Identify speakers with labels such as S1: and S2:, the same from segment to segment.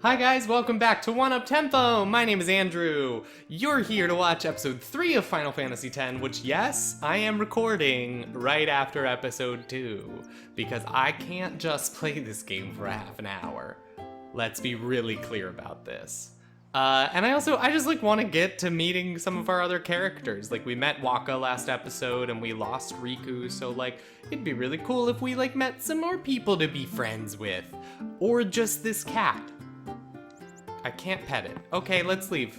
S1: Hi guys, welcome back to One Up Tempo! My name is Andrew. You're here to watch episode 3 of Final Fantasy X, which yes, I am recording right after episode 2, because I can't just play this game for half an hour. Let's be really clear about this. And I just want to get to meeting some of our other characters. Like, we met Waka last episode and we lost Riku, so it'd be really cool if we met some more people to be friends with. Or just this cat. I can't pet it. Okay, let's leave.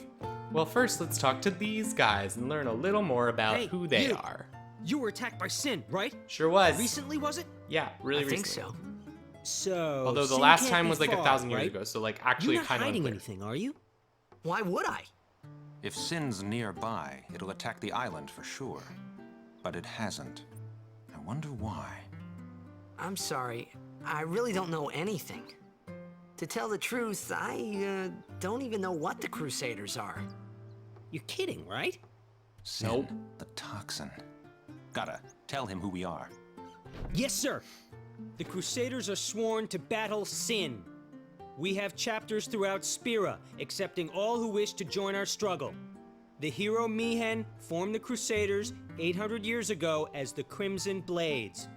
S1: Well, first let's talk to these guys and learn a little more about who they are.
S2: You were attacked by Sin, right?
S1: Sure was.
S2: Recently, was it?
S1: Yeah, really recently.
S2: I think so.
S1: Although the
S2: Sin
S1: last
S2: can't
S1: time
S2: be
S1: was 1,000 years
S2: right?
S1: ago, so actually
S2: You're not
S1: kind of
S2: hiding
S1: unclear.
S2: anything, are you? Why would I?
S3: If Sin's nearby, it'll attack the island for sure. But it hasn't. I wonder why.
S4: I'm sorry, I really don't know anything. To tell the truth, I don't even know what the Crusaders are.
S2: You're kidding, right?
S3: Sin,
S1: Nope.
S3: the toxin. Gotta tell him who we are.
S5: Yes, sir. The Crusaders are sworn to battle Sin. We have chapters throughout Spira, accepting all who wish to join our struggle. The hero Mihen formed the Crusaders 800 years ago as the Crimson Blades.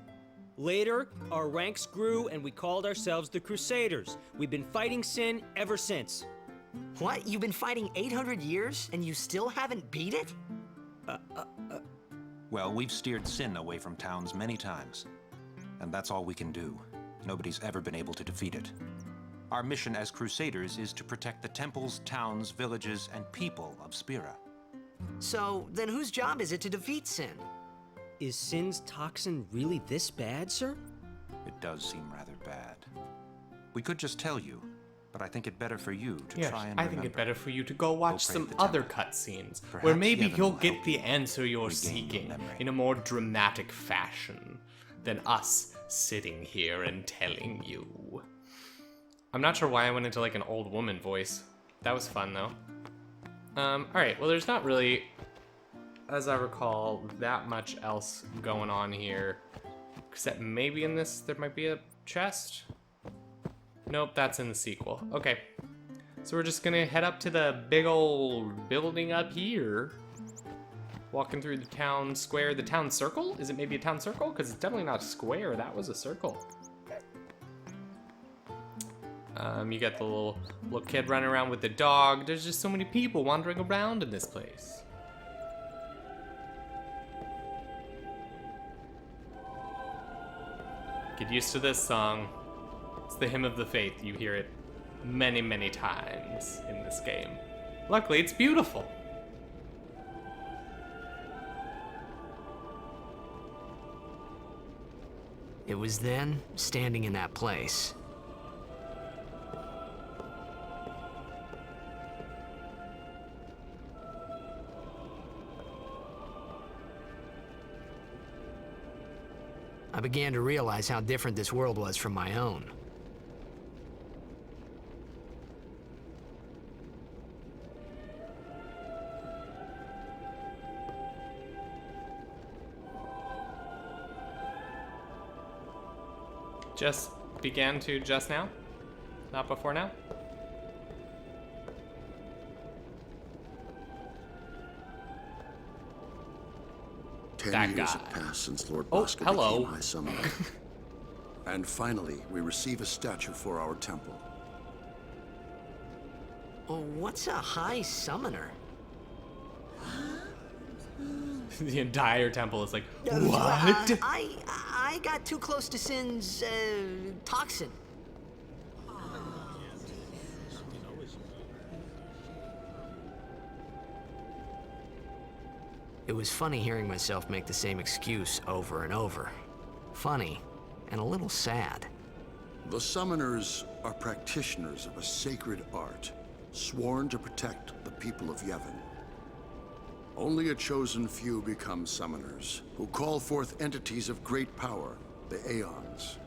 S5: Later, our ranks grew and we called ourselves the Crusaders. We've been fighting Sin ever since.
S4: What? You've been fighting 800 years and you still haven't beat it?
S3: Well, we've steered Sin away from towns many times. And that's all we can do. Nobody's ever been able to defeat it. Our mission as Crusaders is to protect the temples, towns, villages, and people of Spira.
S4: So, then whose job is it to defeat Sin?
S5: Is Sin's toxin really this bad, sir?
S3: It does seem rather bad. We could just tell you, but I think it better for you to
S1: Yes,
S3: try and
S1: I think
S3: remember.
S1: it better for you to go watch
S3: pray
S1: some
S3: at the
S1: other
S3: temple.
S1: cutscenes, where
S3: Perhaps
S1: maybe
S3: Yevon
S1: you'll
S3: will
S1: get
S3: help
S1: the
S3: you
S1: answer you're
S3: regain your
S1: seeking
S3: memory.
S1: in a more dramatic fashion than us sitting here and telling you. I'm not sure why I went into an old woman voice. That was fun though. Alright, well there's not really, as I recall, that much else going on here. Except maybe in this there might be a chest? Nope, that's in the sequel. Okay. So we're just gonna head up to the big old building up here. Walking through the town square, the town circle? Is it maybe a town circle? Because it's definitely not a square, that was a circle. You got the little kid running around with the dog. There's just so many people wandering around in this place. Get used to this song. It's the Hymn of the Faith. You hear it many, many times in this game. Luckily, it's beautiful.
S4: It was then, standing in that place. I began to realize how different this world was from my own.
S1: Just began to just now? Not before now? That
S6: 10 years
S1: guy.
S6: have passed since Lord
S1: Oh,
S6: Bosco
S1: hello.
S6: became High Summoner. And finally, we receive a statue for our temple.
S4: Oh, what's a High Summoner?
S1: The entire temple is like, what?
S4: I got too close to Sin's, toxin. It was funny hearing myself make the same excuse over and over. Funny, and a little sad.
S6: The Summoners are practitioners of a sacred art, sworn to protect the people of Yevon. Only a chosen few become Summoners, who call forth entities of great power, the Aeons.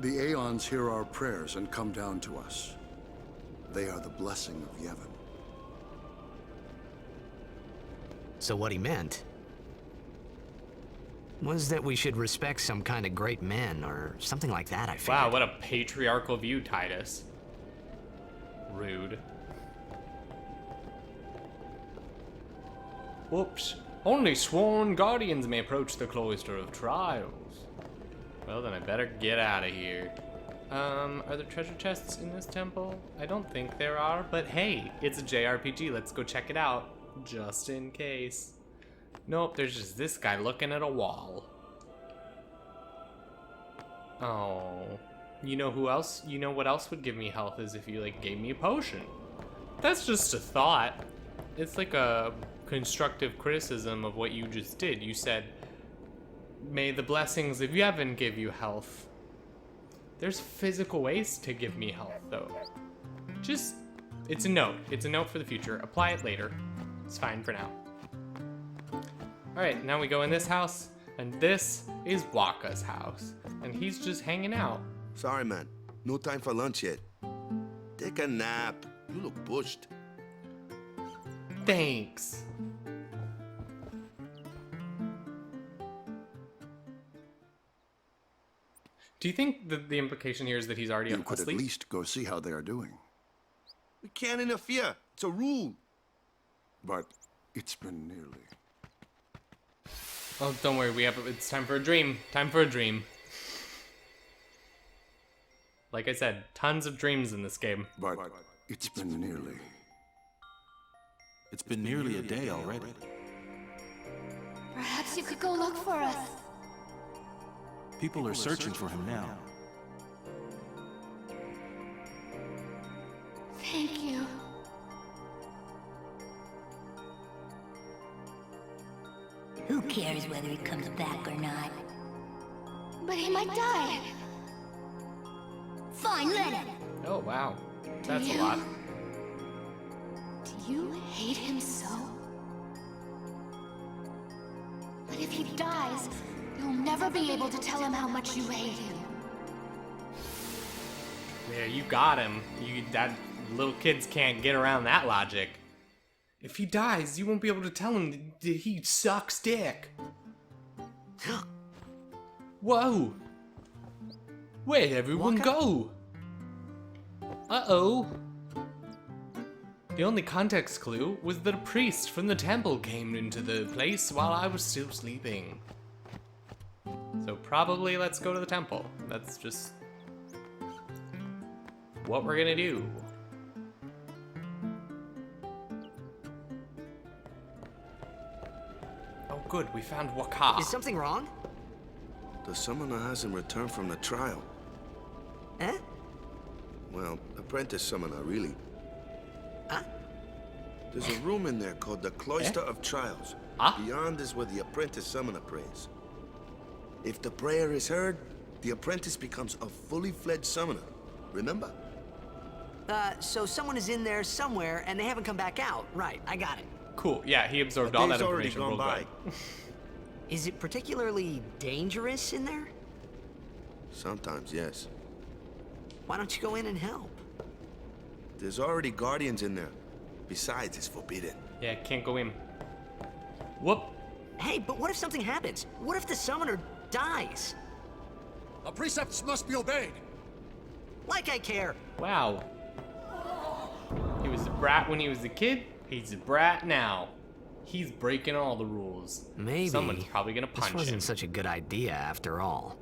S6: The Aeons hear our prayers and come down to us. They are the blessing of Yevon.
S4: So what he meant was that we should respect some kind of great men or something like that, I figured.
S1: Wow, what a patriarchal view, Titus. rude. Whoops. Only sworn guardians may approach the Cloister of Trials. Well, then I better get out of here. Are there treasure chests in this temple? I don't think there are, but hey, it's a JRPG. Let's go check it out, just in case. Nope, there's just this guy looking at a wall. Oh. You know who else? You know what else would give me health is if you, like, gave me a potion. That's just a thought. It's like a constructive criticism of what you just did. You said, may the blessings of Yevon give you health. There's physical ways to give me health, though. Just, it's a note. It's a note for the future. Apply it later. It's fine for now. Alright, now we go in this house, and this is Waka's house. And he's just hanging out.
S7: Sorry, man. No time for lunch yet. Take a nap. You look pushed.
S1: Thanks. Do you think that the implication here is that he's already
S6: You could at
S1: asleep?
S6: least go see how they are doing.
S7: We can't interfere. It's a rule.
S6: But it's been nearly.
S1: Oh, don't worry. It's time for a dream. Time for a dream. Like I said, tons of dreams in this game.
S6: But it's been nearly.
S8: It's been nearly a day already.
S9: Perhaps you could go look for us.
S8: People are searching for him now.
S9: Thank you.
S10: Who cares whether he comes back or not?
S9: But he might die.
S10: Fine, let him.
S1: Oh, wow. That's a
S9: you-
S1: lot.
S9: Do you hate him so? But if he dies, you'll never be able to tell him how much you hate him.
S1: Yeah, you got him. That little kids can't get around that logic. If he dies, you won't be able to tell him that he sucks dick. Whoa! Where'd everyone go? Uh-oh. The only context clue was that a priest from the temple came into the place while I was still sleeping. So probably let's go to the temple. That's just what we're gonna do. Oh good, we found Waka.
S4: Is something wrong?
S7: The summoner hasn't returned from the trial.
S4: Eh?
S7: Well, apprentice summoner, really.
S4: Huh?
S7: There's a room in there called the Cloister of Trials.
S1: Ah?
S7: Beyond is where the apprentice summoner prays. If the prayer is heard, the apprentice becomes a fully fledged summoner. Remember?
S4: So someone is in there somewhere and they haven't come back out. Right, I got it.
S1: Cool, yeah, he absorbed
S7: A
S1: all that
S7: day's already
S1: information
S7: gone
S1: real
S7: by.
S1: good.
S4: Is it particularly dangerous in there?
S7: Sometimes, yes.
S4: Why don't you go in and help?
S7: There's already guardians in there. Besides, it's forbidden.
S1: Yeah, can't go in. Whoop.
S4: Hey, but what if something happens? What if the summoner dies?
S11: The precepts must be obeyed.
S4: Like I care.
S1: Wow. He was a brat when he was a kid. He's a brat now. He's breaking all the rules.
S4: Maybe.
S1: Someone's probably gonna punch
S4: This wasn't
S1: him.
S4: such a good idea after all.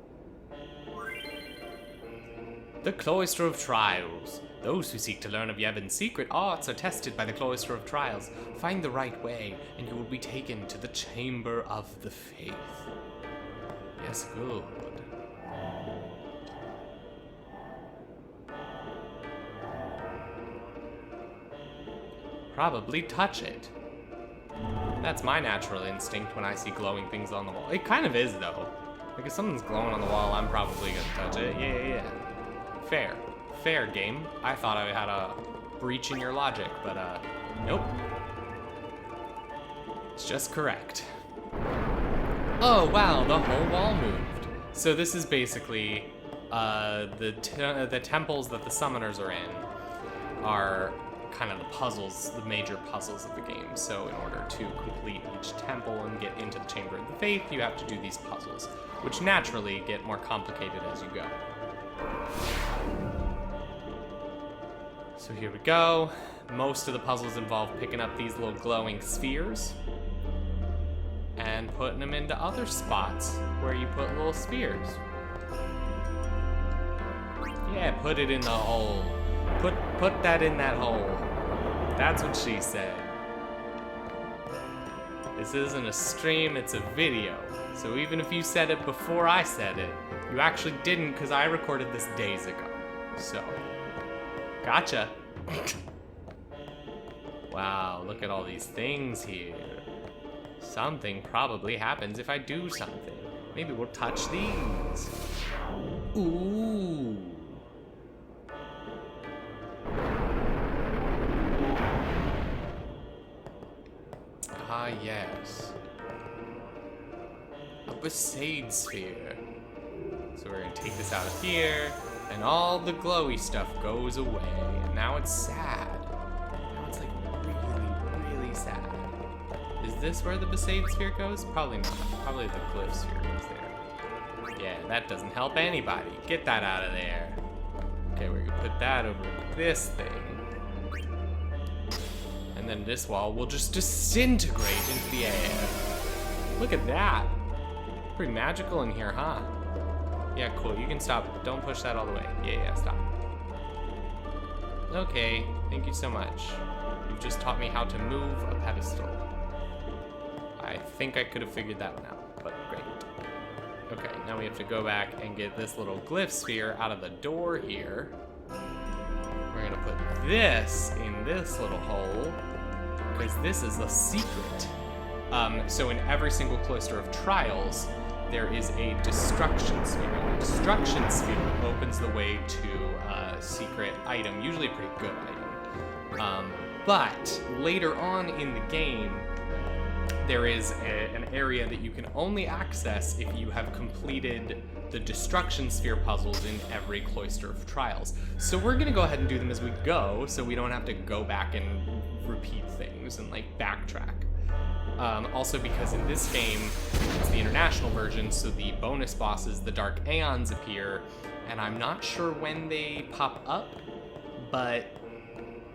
S1: The Cloister of Trials. Those who seek to learn of Yevon's secret arts are tested by the Cloister of Trials. Find the right way, and you will be taken to the Chamber of the Faith. Yes, good. Probably touch it. That's my natural instinct when I see glowing things on the wall. It kind of is, though. Like, if something's glowing on the wall, I'm probably gonna touch it. Yeah. Fair. Fair game. I thought I had a breach in your logic, but, nope. It's just correct. Oh, wow, the whole wall moved. So this is basically, the temples that the summoners are in are kind of the puzzles, the major puzzles of the game. So in order to complete each temple and get into the Chamber of the Faith, you have to do these puzzles, which naturally get more complicated as you go. So here we go. Most of the puzzles involve picking up these little glowing spheres and putting them into other spots where you put little spheres. Yeah, put it in the hole. Put that in that hole. That's what she said. This isn't a stream, it's a video. So even if you said it before I said it, you actually didn't because I recorded this days ago. So, gotcha. Wow, look at all these things here. Something probably happens if I do something. Maybe we'll touch these. Ooh. Ah, yes. A Besaid sphere. So we're gonna take this out of here, and all the glowy stuff goes away. And now it's sad. Now it's like really, really sad. Is this where the Besaid sphere goes? Probably not. Probably the glyph sphere goes there. Yeah, that doesn't help anybody. Get that out of there. Okay, we're gonna put that over this thing. And then this wall will just disintegrate into the air. Look at that. Pretty magical in here, huh? Yeah, cool. You can stop. Don't push that all the way. Yeah, stop. Okay, thank you so much. You've just taught me how to move a pedestal. I think I could have figured that one out, but great. Okay, now we have to go back and get this little glyph sphere out of the door here. We're gonna put this in this little hole, because this is a secret. So in every single cloister of trials, there is a destruction sphere. The destruction sphere opens the way to a secret item, usually a pretty good item. But later on in the game, there is an area that you can only access if you have completed the destruction sphere puzzles in every cloister of trials. So we're gonna go ahead and do them as we go, so we don't have to go back and repeat things and like backtrack. Also because in this game, it's the international version, so the bonus bosses, the Dark Aeons, appear, and I'm not sure when they pop up, but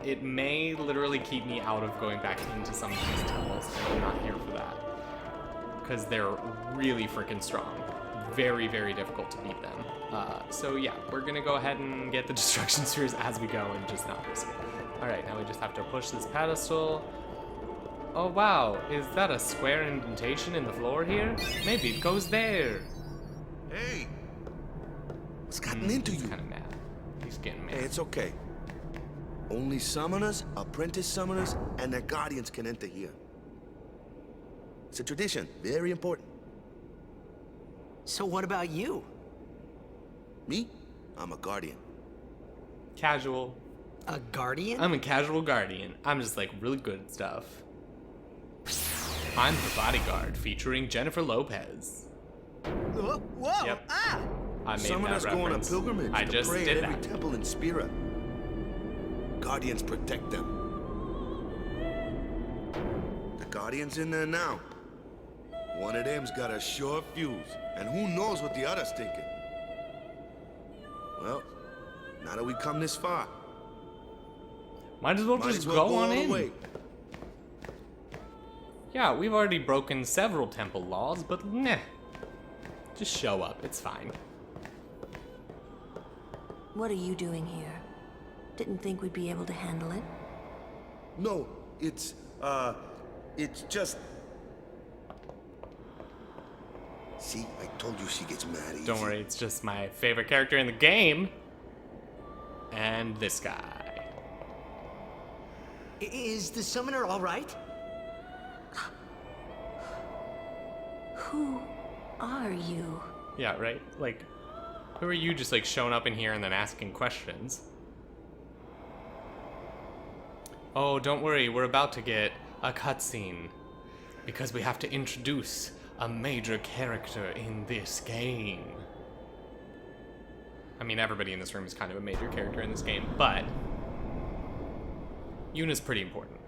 S1: it may literally keep me out of going back into some of these tunnels, and I'm not here for that. Because they're really freaking strong. Very, very difficult to beat them. So yeah, we're gonna go ahead and get the destruction spheres as we go and just not risk it. Alright, now we just have to push this pedestal. Oh wow, is that a square indentation in the floor here? Maybe it goes there.
S7: Hey! What's gotten into you?
S1: He's kinda mad. He's getting mad.
S7: Hey, it's okay. Only summoners, apprentice summoners, and their guardians can enter here. It's a tradition, very important.
S4: So what about you?
S7: Me? I'm a guardian.
S1: Casual.
S4: A guardian?
S1: I'm a casual guardian. I'm just like really good at stuff. I'm the bodyguard featuring Jennifer Lopez.
S4: Whoa!
S1: Yep.
S4: Ah!
S1: I made
S7: Summoners
S1: that
S7: go on a
S1: reference.
S7: pilgrimage
S1: I
S7: to
S1: just
S7: pray
S1: did
S7: at every
S1: that.
S7: temple in Spira. Guardians protect them. The Guardian's in there now. One of them's got a short fuse, and who knows what the other's thinking. Well, now that we come this far,
S1: Might as well
S7: might
S1: just
S7: as well
S1: go
S7: go
S1: on
S7: all the
S1: in.
S7: way.
S1: Yeah, we've already broken several temple laws, but meh. Just show up, it's fine.
S10: What are you doing here? Didn't think we'd be able to handle it.
S7: No, it's just... See, I told you she gets mad easy.
S1: Don't worry, it's just my favorite character in the game. And this guy.
S4: Is the summoner all right?
S10: Who are you?
S1: Yeah, right? Like, who are you just like showing up in here and then asking questions? Oh, don't worry, we're about to get a cutscene. Because we have to introduce a major character in this game. I mean, everybody in this room is kind of a major character in this game, but Yuna's pretty important.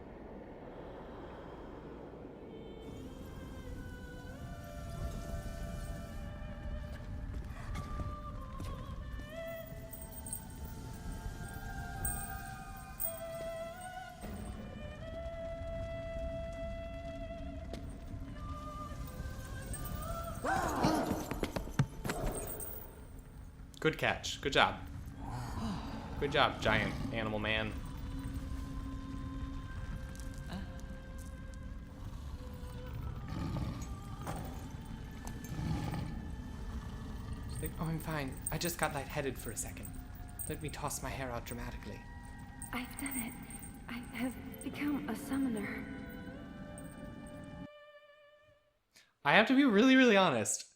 S1: Good catch. Good job. Good job, giant animal man. Oh, I'm fine. I just got lightheaded for a second. Let me toss my hair out dramatically.
S10: I've done it. I have become a summoner.
S1: I have to be really, really honest.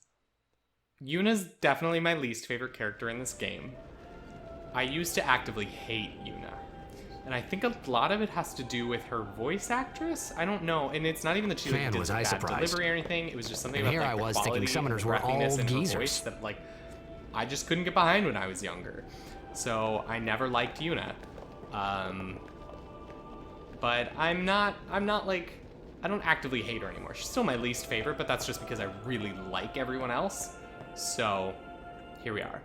S1: Yuna's definitely my least favorite character in this game. I used to actively hate Yuna. And I think a lot of it has to do with her voice actress. I don't know, and it's not even that she like,
S4: Man,
S1: did
S4: was
S1: some
S4: I
S1: bad
S4: surprised.
S1: delivery or anything. It was just something
S4: And
S1: about
S4: here
S1: like,
S4: I
S1: the
S4: was thinking
S1: quality
S4: summoners
S1: and
S4: were
S1: breathiness
S4: all
S1: in her
S4: geezers.
S1: voice that like I just couldn't get behind when I was younger. So I never liked Yuna. But I'm not like I don't actively hate her anymore. She's still my least favorite, but that's just because I really like everyone else. So here we are.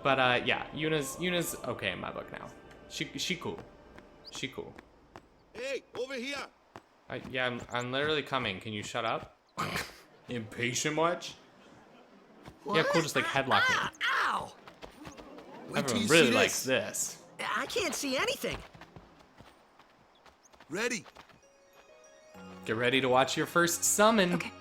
S1: But yeah, Yuna's okay in my book now. She cool. She cool.
S7: Hey, over here!
S1: Yeah, I'm literally coming. Can you shut up? Impatient much? Yeah, cool, just like headlock me.
S4: Ow!
S7: Wait till
S1: Everyone
S7: you
S1: really
S7: see
S1: likes
S7: this.
S1: this.
S4: I can't see anything.
S7: Ready?
S1: Get ready to watch your first summon.
S10: Okay.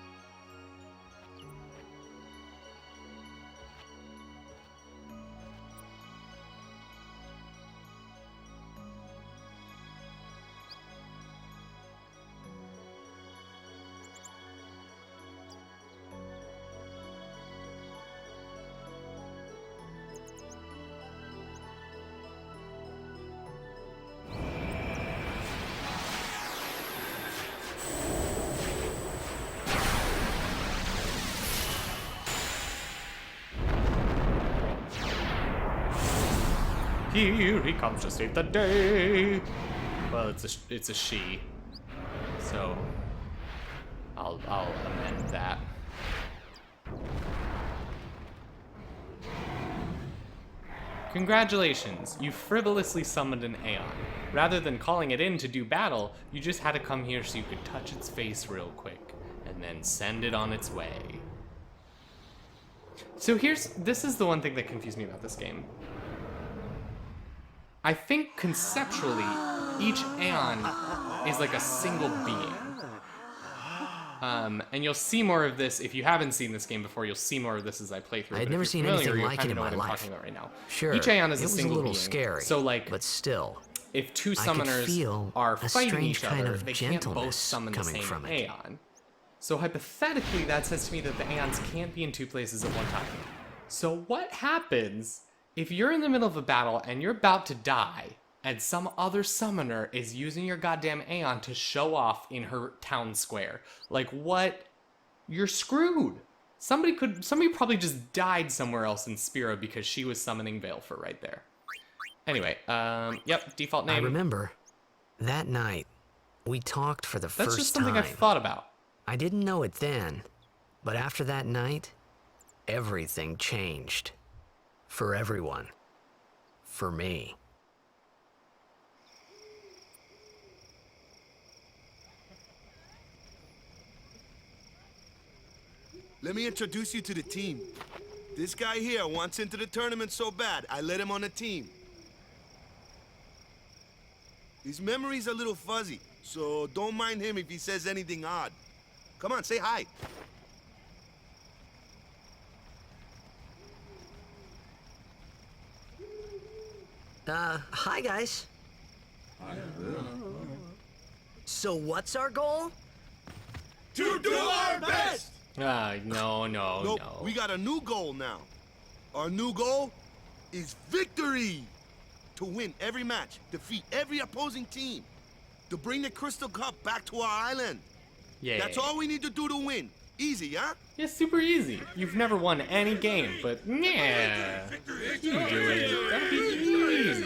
S1: Here he comes to save the day. Well, it's a she, so I'll amend that. Congratulations, you frivolously summoned an Aeon. Rather than calling it in to do battle, you just had to come here so you could touch its face real quick, and then send it on its way. So this is the one thing that confused me about this game. I think conceptually, each Aeon is like a single being. And you'll see more of this if you haven't seen this game before. You'll see more of this as I play through.
S4: I'd
S1: but
S4: never
S1: if you're
S4: seen
S1: familiar,
S4: anything
S1: you'll
S4: like
S1: kind
S4: it
S1: of
S4: in
S1: know
S4: my
S1: what I'm
S4: life.
S1: talking about right now.
S4: Sure,
S1: Each Aeon is
S4: it
S1: a
S4: was
S1: single
S4: a little
S1: being.
S4: scary.
S1: So like,
S4: but still,
S1: if two
S4: I could
S1: summoners
S4: feel
S1: are
S4: a
S1: fighting
S4: strange
S1: each
S4: kind
S1: other,
S4: of
S1: they can't both
S4: gentleness
S1: summon the
S4: coming
S1: same
S4: from it.
S1: Aeon. So hypothetically, that says to me that the Aeons can't be in two places at one time. So what happens if you're in the middle of a battle and you're about to die, and some other summoner is using your goddamn Aeon to show off in her town square? Like, what? You're screwed. Somebody probably just died somewhere else in Spira because she was summoning Balefur right there. Anyway, yep, default name.
S4: I remember that night we talked for the first time.
S1: That's just something I've thought about.
S4: I didn't know it then, but after that night, everything changed. For everyone. For me.
S7: Let me introduce you to the team. This guy here wants into the tournament so bad, I let him on the team. His memory's a little fuzzy, so don't mind him if he says anything odd. Come on, say hi.
S4: Hi guys. So what's our goal?
S7: To do our best!
S1: No.
S7: Nope, we got a new goal now. Our new goal is victory! To win every match, defeat every opposing team, to bring the Crystal Cup back to our island.
S1: Yeah.
S7: That's all we need to do to win. Easy, huh?
S1: Yeah, super easy. You've never won any game, but yeah, you can do it. That'll be easy.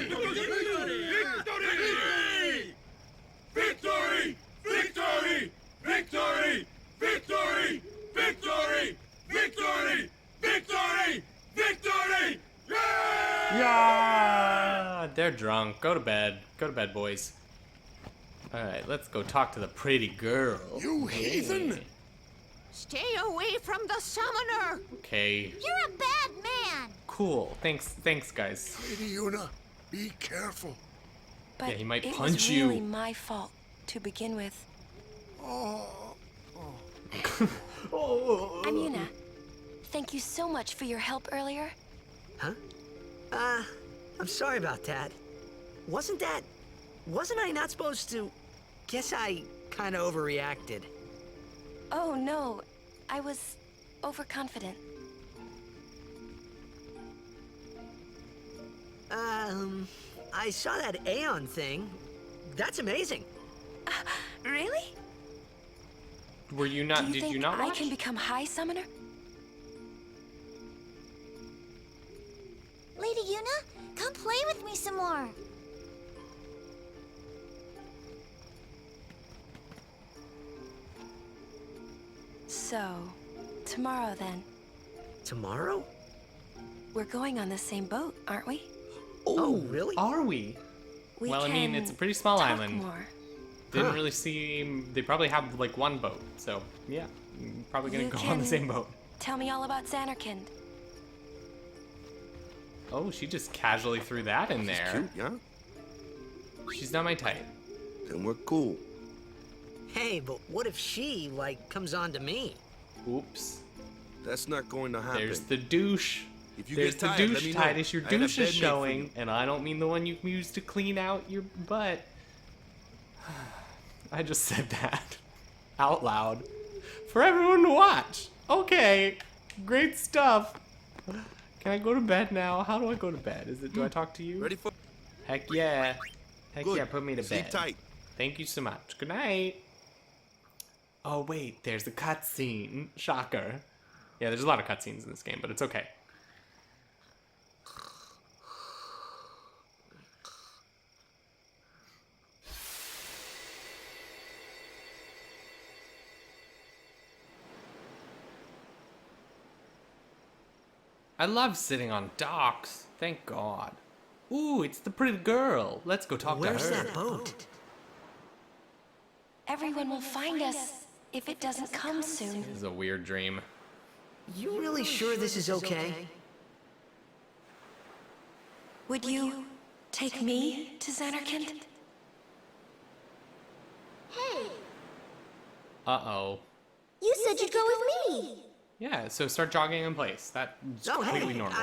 S11: Victory! Victory! Victory! Victory! Victory! Victory! Victory! Victory!
S1: Yeah, they're drunk. Go to bed. Go to bed, boys. All right, let's go talk to the pretty girl.
S11: You heathen!
S12: Stay away from the summoner!
S1: Okay.
S9: You're a bad man!
S1: Cool. Thanks, guys.
S6: Lady Yuna, be careful.
S10: But
S1: Yeah, he might
S10: it
S1: punch
S10: was
S1: you.
S10: really my fault to begin with. Amuna, thank you so much for your help earlier.
S4: Huh? I'm sorry about that. Wasn't I not supposed to? Guess I kind of overreacted.
S10: Oh no, I was overconfident.
S4: I saw that Aeon thing. That's amazing.
S10: Really?
S1: Were you not?
S10: Did
S1: you not watch?
S10: I can become High Summoner?
S9: Lady Yuna, come play with me some more.
S10: So, tomorrow then.
S4: Tomorrow?
S10: We're going on the same boat, aren't we?
S4: Oh, really?
S1: Are we?
S10: We
S1: Well, I mean,
S10: can
S1: it's a pretty small
S10: talk
S1: island.
S10: more.
S1: Didn't really seem. They probably have like one boat, so yeah, probably gonna
S10: You
S1: go on the
S10: can
S1: same boat.
S10: Tell me all about Xanarkand.
S1: Oh, she just casually threw that in there.
S7: Cute, yeah?
S1: She's not my type.
S7: Then we're cool.
S4: Hey, but what if she, like, comes on to me?
S1: Oops.
S7: That's not going to happen.
S1: There's the douche.
S7: If you
S1: There's
S7: get
S1: the
S7: tired, let
S1: douche,
S7: me know.
S1: Titus. Your
S7: I had a
S1: douche
S7: bed
S1: is
S7: made for
S1: showing,
S7: you.
S1: and I don't mean the one you use to clean out your butt. I just said that out loud for everyone to watch. Okay, great stuff. Can I go to bed now? How do I go to bed? Do I talk to you?
S7: Ready for?
S1: Heck yeah. Heck
S7: Good.
S1: yeah, put me to
S7: Sleep
S1: bed.
S7: tight.
S1: Thank you so much. Good night. Oh wait, there's a cutscene. Shocker. Yeah, there's a lot of cutscenes in this game, but it's okay. I love sitting on docks. Thank God. Ooh, it's the pretty girl. Let's go talk
S4: Where's
S1: to her.
S4: that boat?
S10: Everyone will find us if it doesn't come soon.
S1: This is a weird dream.
S4: You really sure this is okay?
S10: Would you take me to Xanarkand?
S9: Hey,
S1: Uh-oh.
S9: you said you'd go with me.
S1: Yeah, so start jogging in place. That's
S4: Oh,
S1: completely
S4: hey,
S1: normal.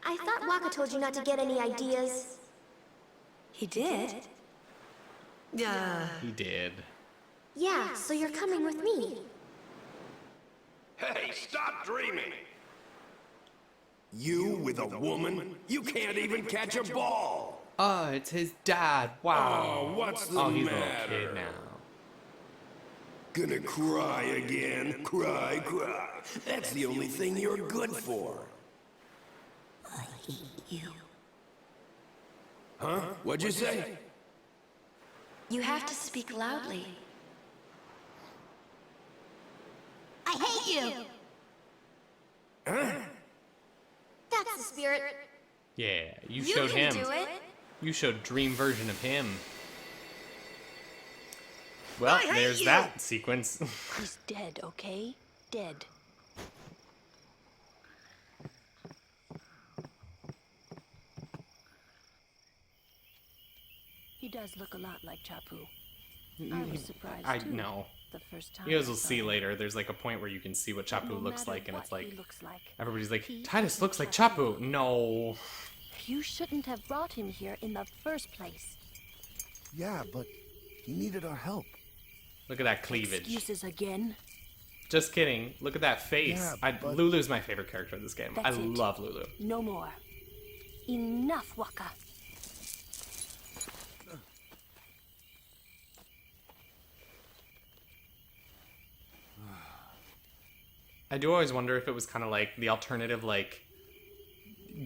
S9: I thought Waka told you not to get any ideas.
S10: He did.
S1: He did.
S9: Yeah, so you're coming with me.
S11: Hey, stop dreaming! You with a woman? You can't even catch a ball!
S1: Oh, it's his dad. Wow.
S11: Oh, what's the
S1: he's a little
S11: matter?
S1: kid now.
S11: Gonna cry again? Cry, cry. That's the only thing you're good for.
S9: I hate you.
S11: Huh? What'd you say?
S10: You have to speak loudly.
S9: I hate you.
S11: Huh?
S9: That's the spirit.
S1: Yeah, you
S9: You
S1: showed
S9: can
S1: him.
S9: do it.
S1: You showed dream version of him. Well,
S4: I hate
S1: there's
S4: you.
S1: that sequence.
S10: He's dead, okay? Dead.
S13: He does look a lot like Chapu. I was surprised
S1: I
S13: too.
S1: know.
S13: The first time.
S1: You guys
S13: I
S1: will
S13: saw
S1: see
S13: him.
S1: later. There's like a point where you can see what Chapu
S13: No
S1: looks
S13: matter
S1: like, and it's
S13: what
S1: like
S13: he looks like,
S1: everybody's like,
S13: he
S1: Titus
S13: isn't
S1: looks like
S13: Chapu.
S1: Chapu. No.
S13: You shouldn't have brought him here in the first place.
S6: Yeah, but he needed our help.
S1: Look at that cleavage.
S13: Excuses again.
S1: Just kidding. Look at that face.
S6: Yeah, but-
S1: Lulu's my favorite character in this game. I
S13: That's it.
S1: love Lulu.
S13: No more. Enough, Waka.
S1: I do always wonder if it was kind of like the alternative, like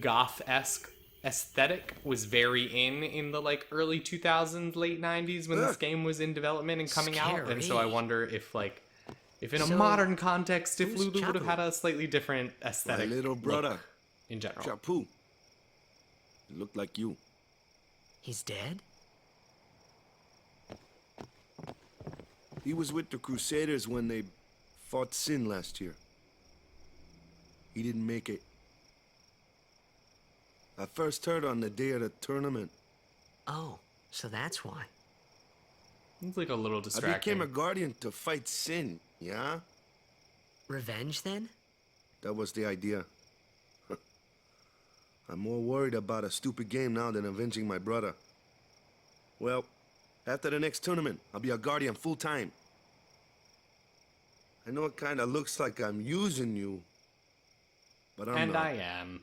S1: goth-esque aesthetic was very in the like early 2000s, late 90s when this game was in development and coming out. And so I
S4: Scary.
S1: wonder if like if in a
S4: So,
S1: modern context, if
S4: who's
S1: Lulu would have
S4: Chapu?
S1: had a slightly different
S7: My
S1: aesthetic
S7: little brother,
S1: look in general.
S7: Chapu. He looked like you.
S4: He's dead?
S7: He was with the Crusaders when they fought Sin last year. He didn't make it. I first heard on the day of the tournament.
S4: Oh, so that's why.
S1: It's like a little distracting.
S7: I became a guardian to fight Sin, yeah?
S4: Revenge, then?
S7: That was the idea. I'm more worried about a stupid game now than avenging my brother. Well, after the next tournament, I'll be a guardian full-time. I know it kinda looks like I'm using you, but I'm
S1: and
S7: not.
S1: I am.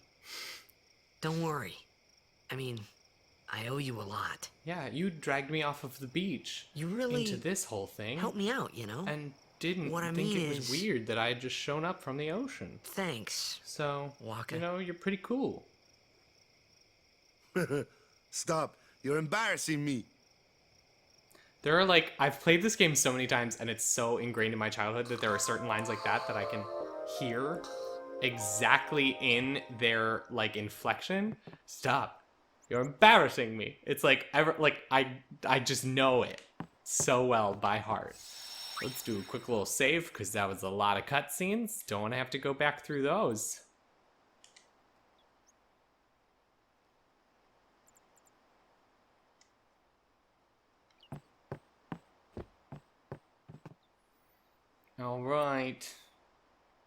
S4: Don't worry. I mean, I owe you a lot.
S1: Yeah, you dragged me off of the beach.
S4: You really
S1: into this whole thing.
S4: helped me out, you know?
S1: And didn't
S4: What I
S1: think
S4: mean
S1: it was
S4: is-
S1: weird that I had just shown up from the ocean.
S4: Thanks.
S1: So,
S4: Waka.
S1: you know, you're pretty cool.
S7: Stop. You're embarrassing me.
S1: There are like, I've played this game so many times and it's so ingrained in my childhood that there are certain lines like that I can hear exactly in their like inflection. Stop. You're embarrassing me. It's like, I just know it so well by heart. Let's do a quick little save because that was a lot of cutscenes. Don't want to have to go back through those. All right.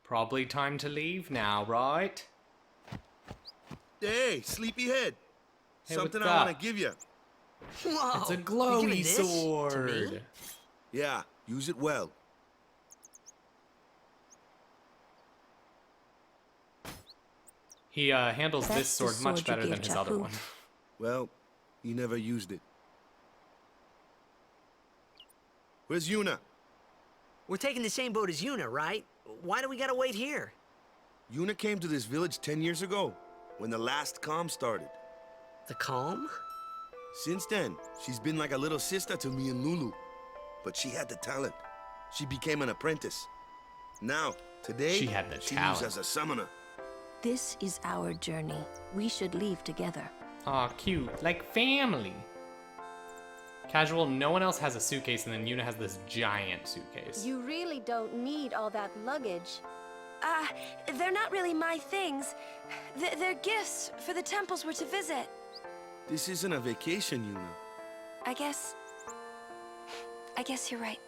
S1: Probably time to leave now, right?
S7: Hey, sleepyhead.
S1: Hey,
S7: Something
S1: what's
S7: I want
S1: up?
S7: to give you.
S4: Whoa!
S1: It's a
S4: you
S1: glowy
S4: giving this to me?
S1: sword.
S7: Yeah, use it well.
S1: He handles
S10: That's
S1: this sword
S10: the
S1: much
S10: sword you
S1: better
S10: gave
S1: than his other
S10: Chapu.
S1: one.
S7: Well, he never used it. Where's Yuna?
S4: We're taking the same boat as Yuna, right? Why do we gotta wait here?
S7: Yuna came to this village 10 years ago, when the last calm started.
S4: The calm?
S7: Since then, she's been like a little sister to me and Lulu. But she had the talent. She became an apprentice. Now, today,
S1: She had the
S7: she
S1: talent.
S7: lives as a summoner.
S10: This is our journey. We should leave together.
S1: Aw, cute. Like family. Casual, no one else has a suitcase, and then Yuna has this giant suitcase.
S13: You really don't need all that luggage.
S10: They're not really my things. They're gifts for the temples we're to visit.
S7: This isn't a vacation, Yuna.
S10: I guess you're right.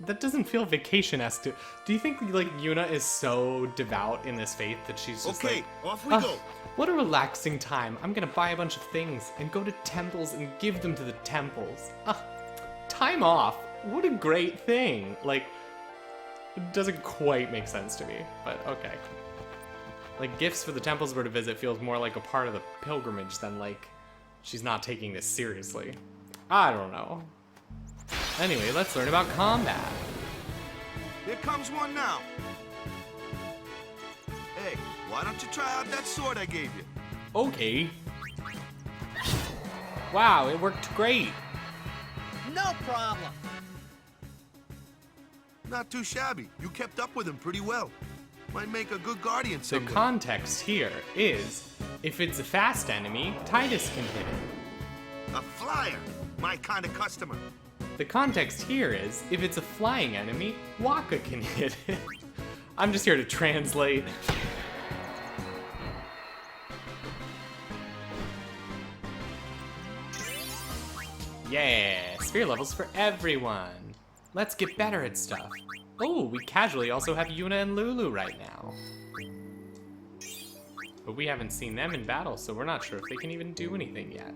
S1: That doesn't feel vacation-esque. Do you think, like, Yuna is so devout in this faith that she's just
S7: Okay,
S1: like,
S7: off we go.
S1: What a relaxing time. I'm gonna buy a bunch of things and go to temples and give them to the temples. Time off. What a great thing. Like, it doesn't quite make sense to me, but okay. Like, gifts for the temples we're to visit feels more like a part of the pilgrimage than, like, she's not taking this seriously. I don't know. Anyway, let's learn about combat.
S7: Here comes one now. Hey, why don't you try out that sword I gave you?
S1: Okay. Wow, it worked great.
S2: No problem.
S7: Not too shabby. You kept up with him pretty well. Might make a good guardian
S1: The
S7: someday.
S1: context here is, if it's a fast enemy, Titus can hit it.
S7: A flyer. My kind of customer.
S1: The context here is, if it's a flying enemy, Waka can hit it. I'm just here to translate. Yeah, sphere levels for everyone. Let's get better at stuff. Oh, we casually also have Yuna and Lulu right now. But we haven't seen them in battle, so we're not sure if they can even do anything yet.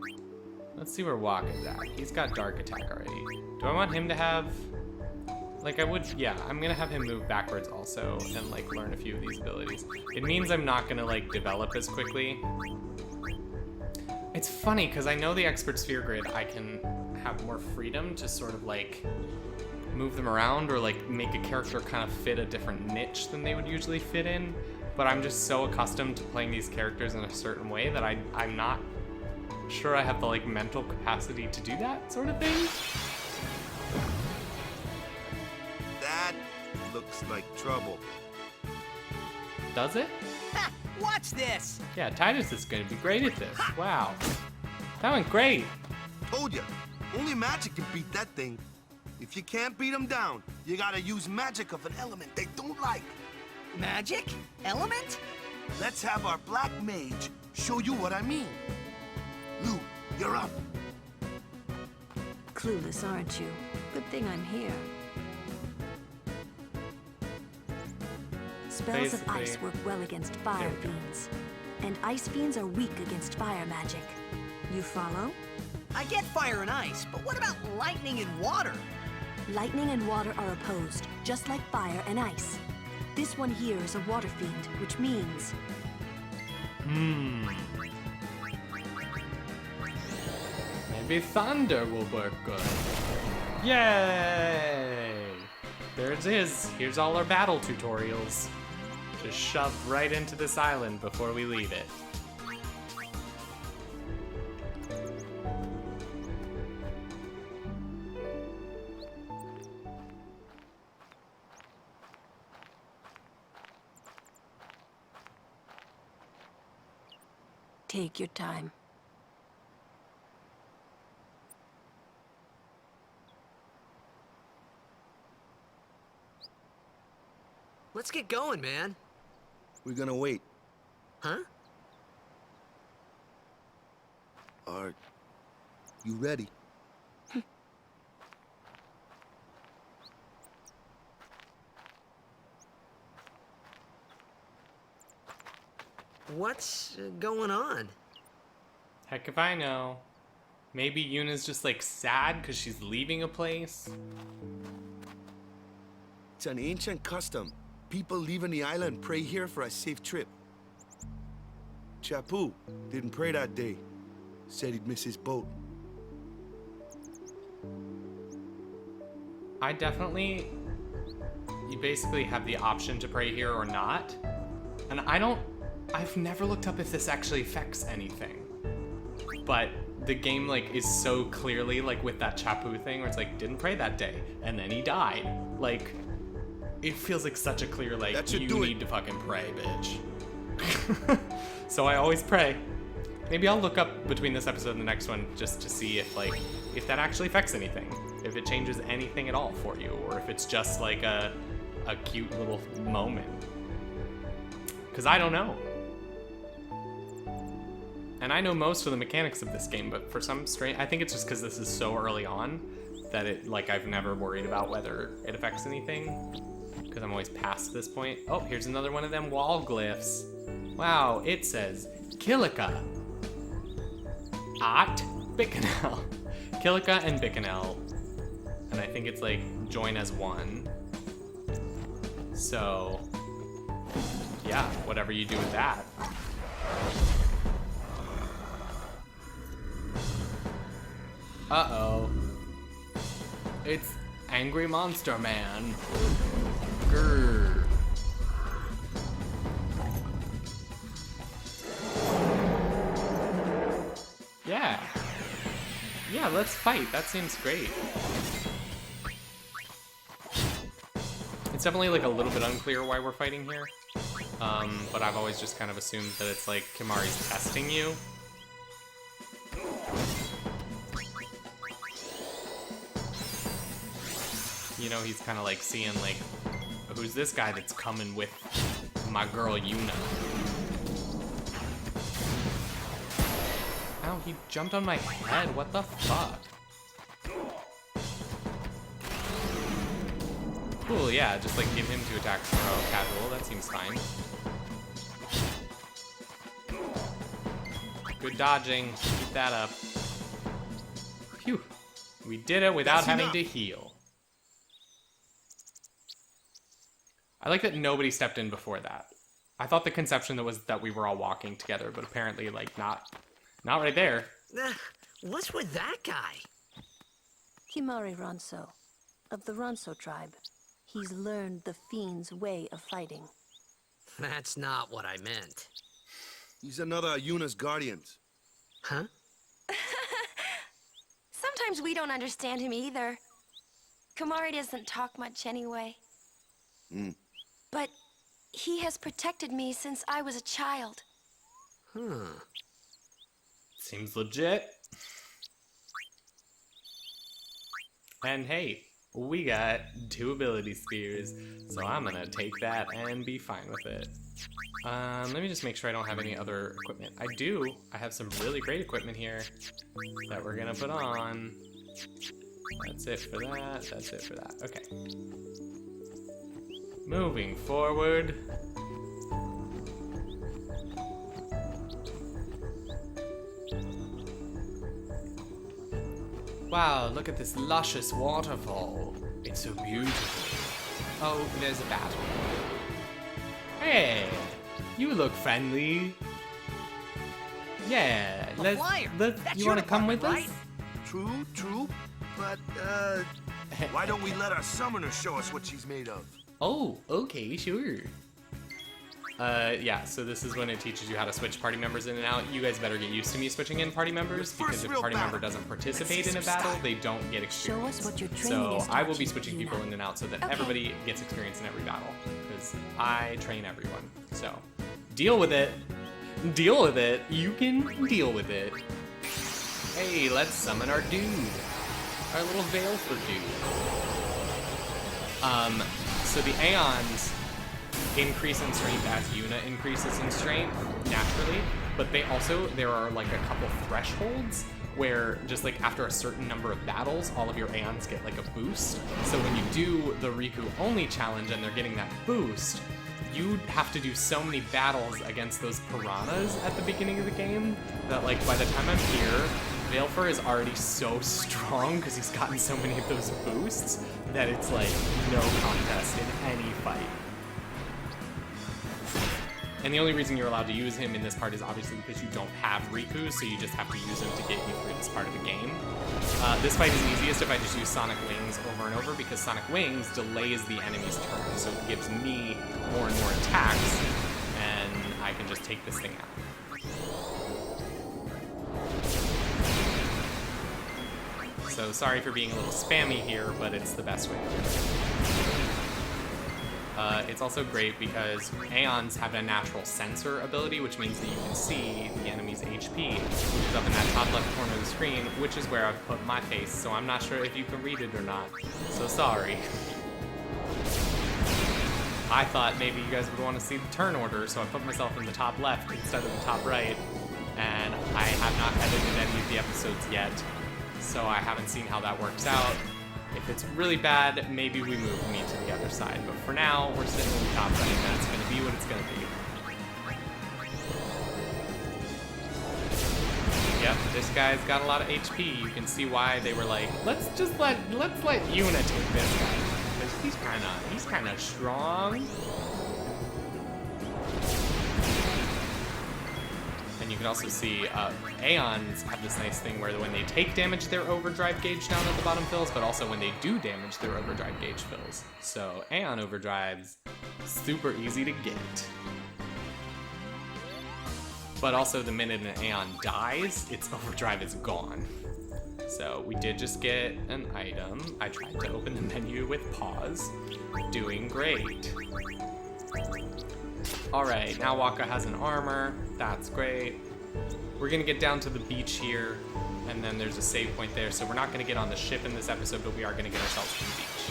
S1: Let's see where Waka's at. He's got Dark Attack already. Do I want him to have... Like, I would... Yeah, I'm gonna have him move backwards also and, like, learn a few of these abilities. It means I'm not gonna, like, develop as quickly. It's funny, because I know the Expert Sphere Grid, I can have more freedom to sort of, like, move them around or, like, make a character kind of fit a different niche than they would usually fit in. But I'm just so accustomed to playing these characters in a certain way that I'm not sure I have the, like, mental capacity to do that sort of thing.
S7: That looks like trouble.
S1: Does it?
S2: Ha! Watch this!
S1: Yeah, Titus is gonna be great at this. Wow. That went great.
S7: Told ya. Only magic can beat that thing. If you can't beat them down, you gotta use magic of an element they don't like.
S4: Magic? Element?
S7: Let's have our black mage show you what I mean. Lou, you're up.
S14: Clueless, aren't you? Good thing I'm here. Spells of ice work well against fire fiends. And ice fiends are weak against fire magic. You follow?
S4: I get fire and ice, but what about lightning and water?
S14: Lightning and water are opposed, just like fire and ice. This one here is a water fiend, which means...
S1: Maybe thunder will work good. Yay! There it is. Here's all our battle tutorials. Just shoved right into this island before we leave it.
S14: Take your time.
S4: Let's get going, man.
S7: We're gonna wait.
S4: Huh?
S7: Are you ready?
S4: What's going on?
S1: Heck if I know. Maybe Yuna's just like sad because she's leaving a place.
S7: It's an ancient custom. People leaving the island pray here for a safe trip. Chapu didn't pray that day. Said he'd miss his boat.
S1: I definitely... You basically have the option to pray here or not. And I've never looked up if this actually affects anything. But the game like is so clearly like with that Chapu thing where it's like, didn't pray that day, and then he died. Like, it feels like such a clear like, you need to fucking pray, bitch. So I always pray. Maybe I'll look up between this episode and the next one just to see if like, if that actually affects anything. If it changes anything at all for you, or if it's just like a cute little moment. Because I don't know. And I know most of the mechanics of this game, but for some strange... I think it's just because this is so early on that it, like, I've never worried about whether it affects anything. Because I'm always past this point. Oh, here's another one of them wall glyphs. Wow, it says Kilika. At Bicanel. Kilika and Bicanel. And I think it's like join as one. So, yeah, whatever you do with that. Uh-oh. It's Angry Monster Man. Grrr. Yeah. Yeah, let's fight. That seems great. It's definitely like a little bit unclear why we're fighting here. But I've always just kind of assumed that it's like Kimahri's testing you. You know, he's kind of like seeing like, who's this guy that's coming with my girl Yuna? Ow, he jumped on my head, what the fuck? Cool, yeah, just like give him 2 attacks in a row, casual, that seems fine. Good dodging, keep that up. Phew, we did it without having to heal. I like that nobody stepped in before that. I thought the conception that was that we were all walking together, but apparently, like, not right there.
S4: What's with that guy?
S14: Kimahri Ronso, of the Ronso tribe. He's learned the fiend's way of fighting.
S4: That's not what I meant.
S7: He's another of Yuna's guardians.
S4: Huh?
S10: Sometimes we don't understand him either. Kimahri doesn't talk much anyway. But he has protected me since I was a child.
S4: Huh.
S1: Seems legit. And hey, we got 2 ability spears, so I'm gonna take that and be fine with it. Let me just make sure I don't have any other equipment. I do. I have some really great equipment here that we're gonna put on. That's it for that. That's it for that. Okay. Moving forward. Wow, look at this luscious waterfall. It's so beautiful. Oh, there's a battle. Hey, you look friendly. Yeah, let's you want to come with us?
S7: True, but, why don't we let our summoner show us what she's made of?
S1: Oh, okay, sure. Yeah, so this is when it teaches you how to switch party members in and out. You guys better get used to me switching in party members, because if a party member doesn't participate in a battle, they don't get experience.
S14: Show us what your training is
S1: So I will be
S14: teaching
S1: switching
S14: you
S1: people
S14: now.
S1: in and out so that everybody gets experience in every battle, because I train everyone. So, deal with it. Deal with it. You can deal with it. Hey, let's summon our dude. Our little Veilfer dude. So the Aeons increase in strength as Yuna increases in strength naturally, but there are like a couple thresholds where just like after a certain number of battles, all of your Aeons get like a boost. So when you do the Riku only challenge and they're getting that boost, you have to do so many battles against those piranhas at the beginning of the game that like by the time I'm here, Veilfer is already so strong because he's gotten so many of those boosts that it's like no contest in any fight. And the only reason you're allowed to use him in this part is obviously because you don't have Riku, so you just have to use him to get you through this part of the game. This fight is easiest if I just use Sonic Wings over and over, because Sonic Wings delays the enemy's turn, so it gives me more and more attacks, and I can just take this thing out. So sorry for being a little spammy here, but it's the best way to do it. It's also great because Aeons have a natural sensor ability, which means that you can see the enemy's HP, which is up in that top left corner of the screen, which is where I've put my face, so I'm not sure if you can read it or not. So sorry. I thought maybe you guys would want to see the turn order, so I put myself in the top left instead of the top right, and I have not edited any of the episodes yet, so I haven't seen how that works out. If it's really bad, maybe we move me to the other side, but for now, we're sitting in the top right, and that's going to be what it's going to be. Yep, this guy's got a lot of HP. You can see why they were like, let's let Yuna take this guy, because he's kind of strong. And you can also see Aeons have this nice thing where when they take damage, their overdrive gauge down at the bottom fills, but also when they do damage, their overdrive gauge fills. So Aeon overdrive's super easy to get. But also the minute an Aeon dies, its overdrive is gone. So we did just get an item. I tried to open the menu with pause. Doing great. Alright, now Waka has an armor. That's great. We're gonna get down to the beach here, and then there's a save point there, so we're not gonna get on the ship in this episode, but we are gonna get ourselves to the beach.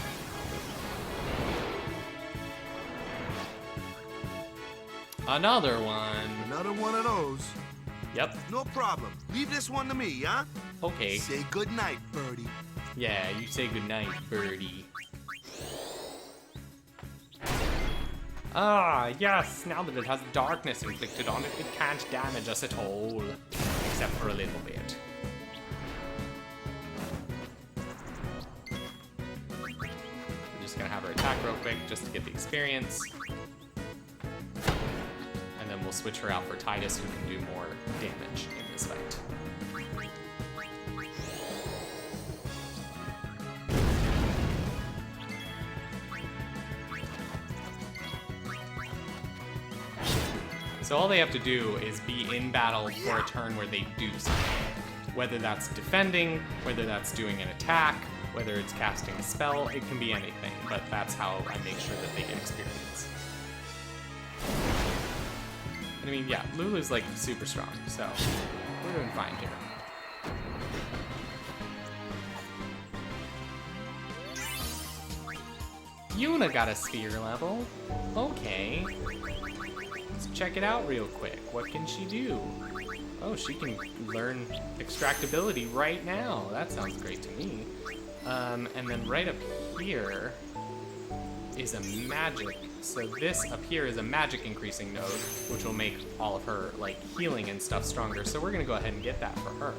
S1: Another one.
S7: Another one of those.
S1: Yep.
S7: No problem. Leave this one to me, huh?
S1: Okay.
S7: Say goodnight, birdie.
S1: Yeah, you say goodnight, birdie. Ah, yes, now that it has darkness inflicted on it, it can't damage us at all. Except for a little bit. We're just gonna have her attack real quick, just to get the experience. And then we'll switch her out for Titus, who can do more damage in this fight. So all they have to do is be in battle for a turn where they do something. Whether that's defending, whether that's doing an attack, whether it's casting a spell, it can be anything, but that's how I make sure that they get experience. And I mean, yeah, Lulu's like super strong, so we're doing fine here. Yuna got a sphere level. Okay. Let's check it out real quick. What can she do? Oh, she can learn extractability right now. That sounds great to me. And then right up here is a magic. So this up here is a magic increasing node, which will make all of her like healing and stuff stronger. So we're gonna go ahead and get that for her.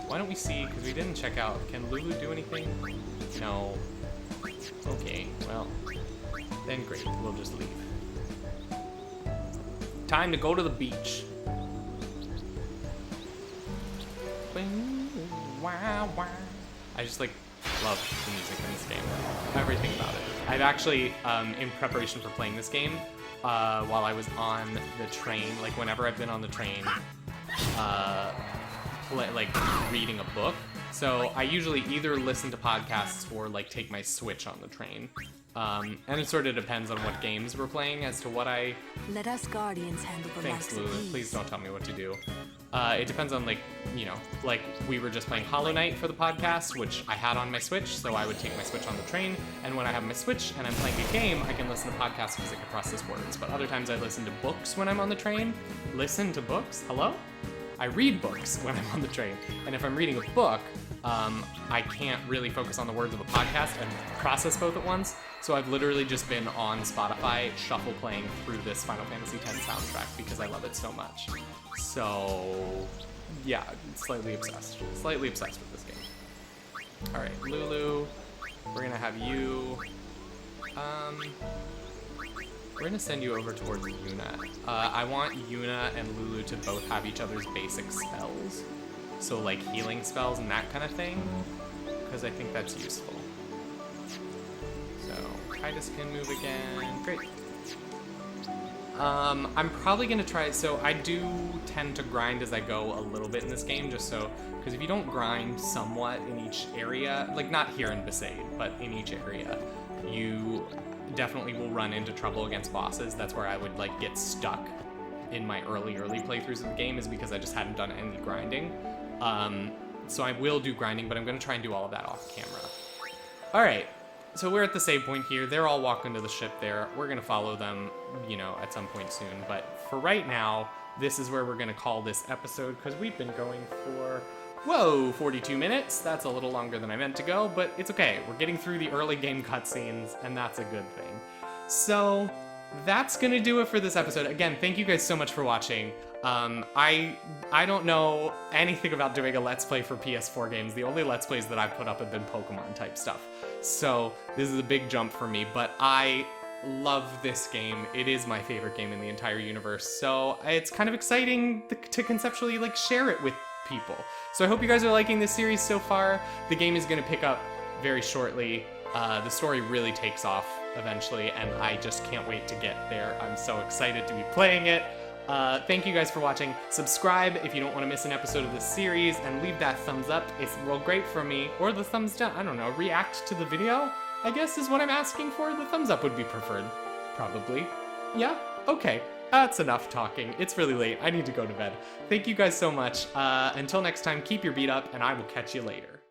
S1: Why don't we see, because we didn't check out, can Lulu do anything? No. Okay, well, then great, we'll just leave. Time to go to the beach. Wow, wow. I just like love the music in this game. Everything about it. I've actually, in preparation for playing this game, while I was on the train, like whenever I've been on the train, like reading a book. So I usually either listen to podcasts or like take my Switch on the train. And it sort of depends on what games we're playing as to what I...
S14: Let us Guardians handle the
S1: Thanks,
S14: likes of
S1: Lulu.
S14: these.
S1: Please don't tell me what to do. It depends on, like, you know, like we were just playing Hollow Knight for the podcast, which I had on my Switch, so I would take my Switch on the train, and when I have my Switch and I'm playing a game, I can listen to podcasts because I can process words. But other times I listen to books when I'm on the train. Listen to books? Hello? I read books when I'm on the train, and if I'm reading a book, I can't really focus on the words of a podcast and process both at once. So I've literally just been on Spotify shuffle playing through this Final Fantasy X soundtrack because I love it so much. So yeah, slightly obsessed with this game. All right, Lulu, we're gonna have you. We're gonna send you over towards Yuna. I want Yuna and Lulu to both have each other's basic spells. So like healing spells and that kind of thing, because I think that's useful. So Titus can move again, great. I'm probably gonna try, so I do tend to grind as I go a little bit in this game, just so, because if you don't grind somewhat in each area, like not here in Besaid, but in each area, you definitely will run into trouble against bosses. That's where I would like get stuck in my early playthroughs of the game, is because I just hadn't done any grinding. So I will do grinding, but I'm gonna try and do all of that off camera. All right, so we're at the save point here. They're all walking to the ship there. We're gonna follow them, you know, at some point soon. But for right now, this is where we're gonna call this episode, because we've been going for, whoa, 42 minutes. That's a little longer than I meant to go, but it's okay. We're getting through the early game cutscenes, and that's a good thing. So that's gonna do it for this episode. Again, thank you guys so much for watching. I don't know anything about doing a Let's Play for PS4 games. The only Let's Plays that I've put up have been Pokemon type stuff. So this is a big jump for me, but I love this game. It is my favorite game in the entire universe. So it's kind of exciting to conceptually like share it with people. So I hope you guys are liking this series so far. The game is gonna pick up very shortly. The story really takes off eventually, and I just can't wait to get there. I'm so excited to be playing it. Thank you guys for watching. Subscribe if you don't want to miss an episode of this series, and leave that thumbs up. It's real great for me. Or the thumbs down. I don't know. React to the video, I guess, is what I'm asking for. The thumbs up would be preferred. Probably. Yeah? Okay. That's enough talking. It's really late. I need to go to bed. Thank you guys so much. Until next time, keep your beat up, and I will catch you later.